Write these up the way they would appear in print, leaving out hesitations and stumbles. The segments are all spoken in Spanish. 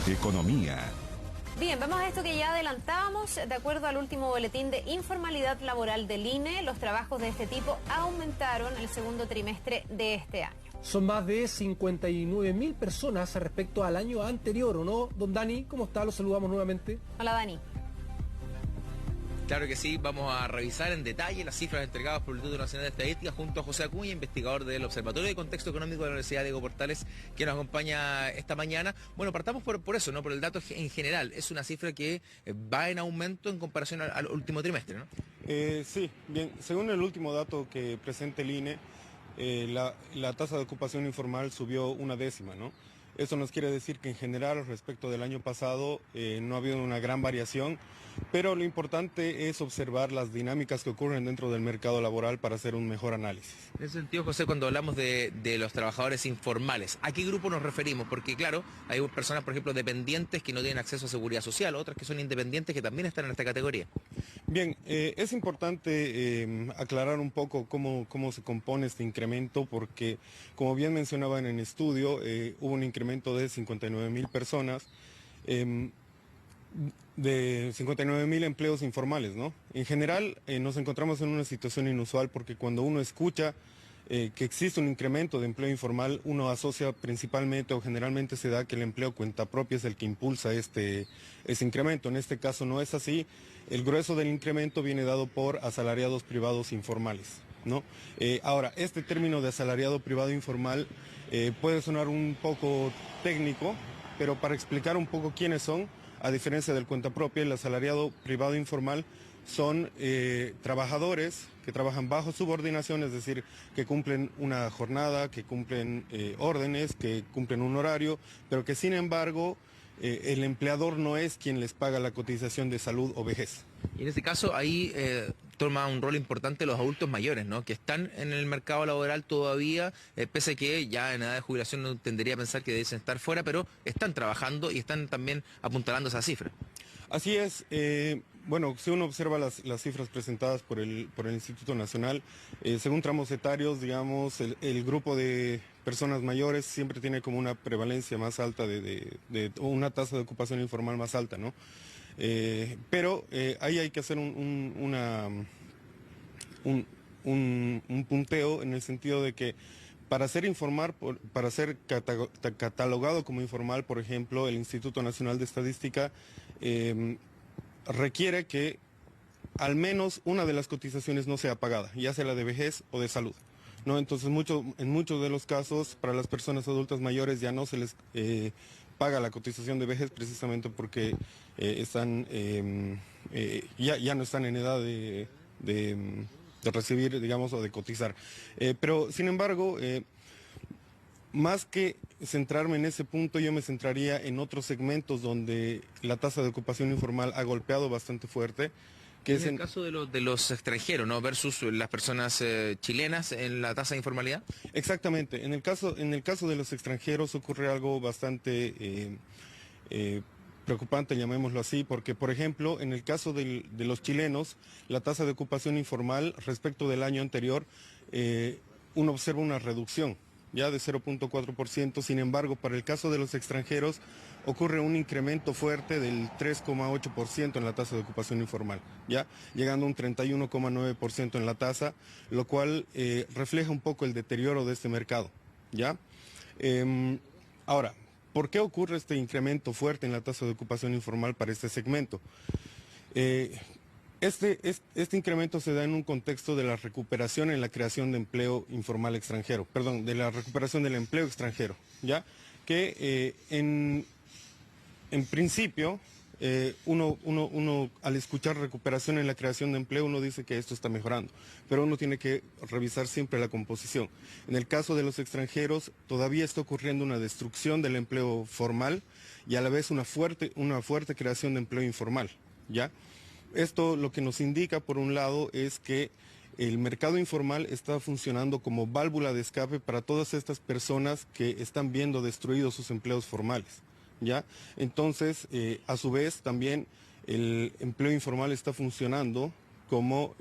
Economía. Bien, vamos a esto que ya adelantábamos. De acuerdo al último boletín de informalidad laboral del INE, los trabajos de este tipo aumentaron el segundo trimestre de este año. Son más de 59.000 personas respecto al año anterior, ¿o no? Don Dani, ¿cómo está? Lo saludamos nuevamente. Hola, Dani. Claro que sí, vamos a revisar en detalle las cifras entregadas por el Instituto Nacional de Estadística junto a José Acuña, investigador del Observatorio de Contexto Económico de la Universidad Diego Portales, que nos acompaña esta mañana. Bueno, partamos por eso, ¿no? Por el dato en general. Es una cifra que va en aumento en comparación al último trimestre, ¿no? Sí, bien, según el último dato que presenta el INE, la tasa de ocupación informal subió 1/10, ¿no? Eso nos quiere decir que en general respecto del año pasado no ha habido una gran variación, pero lo importante es observar las dinámicas que ocurren dentro del mercado laboral para hacer un mejor análisis. En ese sentido, José, cuando hablamos de los trabajadores informales, ¿a qué grupo nos referimos? Porque claro, hay personas, por ejemplo, dependientes que no tienen acceso a seguridad social, otras que son independientes que también están en esta categoría. Bien, es importante aclarar un poco cómo se compone este incremento, porque como bien mencionaban en el estudio, hubo un incremento de 59.000 personas, de 59.000 empleos informales, ¿no? En general nos encontramos en una situación inusual porque cuando uno escucha que existe un incremento de empleo informal, uno asocia principalmente o generalmente se da que el empleo cuenta propia es el que impulsa ese incremento. En este caso no es así. El grueso del incremento viene dado por asalariados privados informales, ¿no? Ahora, este término de asalariado privado informal puede sonar un poco técnico, pero para explicar un poco quiénes son, a diferencia del cuenta propia, el asalariado privado informal son trabajadores que trabajan bajo subordinación, es decir, que cumplen una jornada, que cumplen órdenes, que cumplen un horario, pero que sin embargo el empleador no es quien les paga la cotización de salud o vejez. Y en este caso ahí toma un rol importante los adultos mayores, ¿no? Que están en el mercado laboral todavía, pese a que ya en edad de jubilación no tendería a pensar que deben estar fuera, pero están trabajando y están también apuntalando esa cifra. Así es. Bueno, si uno observa las cifras presentadas por el Instituto Nacional, según tramos etarios, digamos, el grupo de personas mayores siempre tiene como una prevalencia más alta o una tasa de ocupación informal más alta, ¿no? Pero ahí hay que hacer un punteo en el sentido de que para ser catalogado como informal, por ejemplo, el Instituto Nacional de Estadística requiere que al menos una de las cotizaciones no sea pagada, ya sea la de vejez o de salud, ¿no? Entonces en muchos de los casos para las personas adultas mayores ya no se les paga la cotización de vejez precisamente porque ya no están en edad de recibir, digamos, o de cotizar. Pero sin embargo, más que centrarme en ese punto, yo me centraría en otros segmentos donde la tasa de ocupación informal ha golpeado bastante fuerte. Que en el caso de los extranjeros, ¿no? Versus las personas chilenas en la tasa de informalidad. Exactamente. En el caso de los extranjeros ocurre algo bastante preocupante, llamémoslo así, porque, por ejemplo, en el caso de los chilenos, la tasa de ocupación informal respecto del año anterior, uno observa una reducción ya de 0.4%, sin embargo, para el caso de los extranjeros ocurre un incremento fuerte del 3,8% en la tasa de ocupación informal, ya llegando a un 31,9% en la tasa, lo cual refleja un poco el deterioro de este mercado, ¿ya? Ahora, ¿por qué ocurre este incremento fuerte en la tasa de ocupación informal para este segmento? Este incremento se da en un contexto de la recuperación en la creación de empleo informal extranjero, perdón, de la recuperación del empleo extranjero, ¿ya? Que en principio, uno al escuchar recuperación en la creación de empleo, uno dice que esto está mejorando, pero uno tiene que revisar siempre la composición. En el caso de los extranjeros, todavía está ocurriendo una destrucción del empleo formal y a la vez una fuerte creación de empleo informal, ¿ya? Esto lo que nos indica, por un lado, es que el mercado informal está funcionando como válvula de escape para todas estas personas que están viendo destruidos sus empleos formales, ¿ya? Entonces, a su vez, también el empleo informal está funcionando como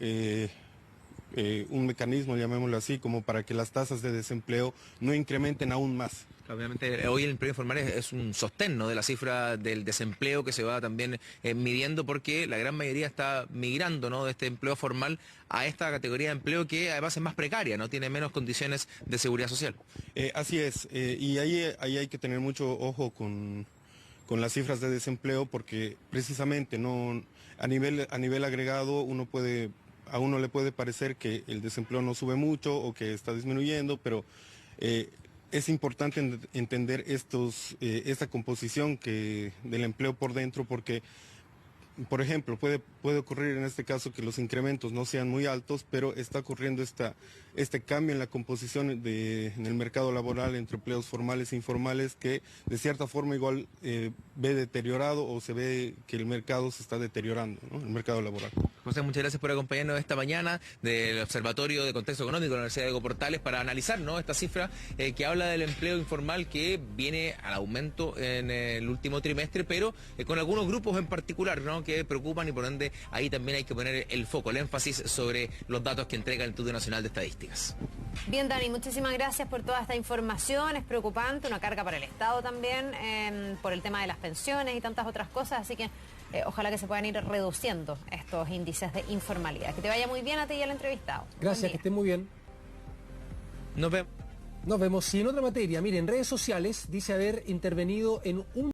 un mecanismo, llamémoslo así, como para que las tasas de desempleo no incrementen aún más. Obviamente hoy el empleo informal es un sostén, ¿no?, de la cifra del desempleo que se va también midiendo, porque la gran mayoría está migrando, ¿no?, de este empleo formal a esta categoría de empleo que además es más precaria, ¿no?, tiene menos condiciones de seguridad social. Así es, y ahí hay que tener mucho ojo con las cifras de desempleo, porque precisamente no a nivel agregado a uno le puede parecer que el desempleo no sube mucho o que está disminuyendo, pero es importante entender esta composición del empleo por dentro, porque, por ejemplo, puede ocurrir en este caso que los incrementos no sean muy altos, pero está ocurriendo este cambio en la composición en el mercado laboral entre empleos formales e informales, que de cierta forma igual ve deteriorado, o se ve que el mercado se está deteriorando, ¿no?, el mercado laboral. José, muchas gracias por acompañarnos esta mañana del Observatorio de Contexto Económico de la Universidad de Diego Portales para analizar, ¿no?, esta cifra que habla del empleo informal que viene al aumento en el último trimestre, pero con algunos grupos en particular, ¿no?, que preocupan, y por ende ahí también hay que poner el foco, el énfasis sobre los datos que entrega el Instituto Nacional de Estadísticas. Bien, Dani, muchísimas gracias por toda esta información. Es preocupante, una carga para el Estado también, por el tema de las pensiones y tantas otras cosas, así que ojalá que se puedan ir reduciendo estos índices de informalidad. Que te vaya muy bien a ti y al entrevistado. Gracias, que estén muy bien. Nos vemos. Nos vemos. Y en otra materia, miren, redes sociales dice haber intervenido en un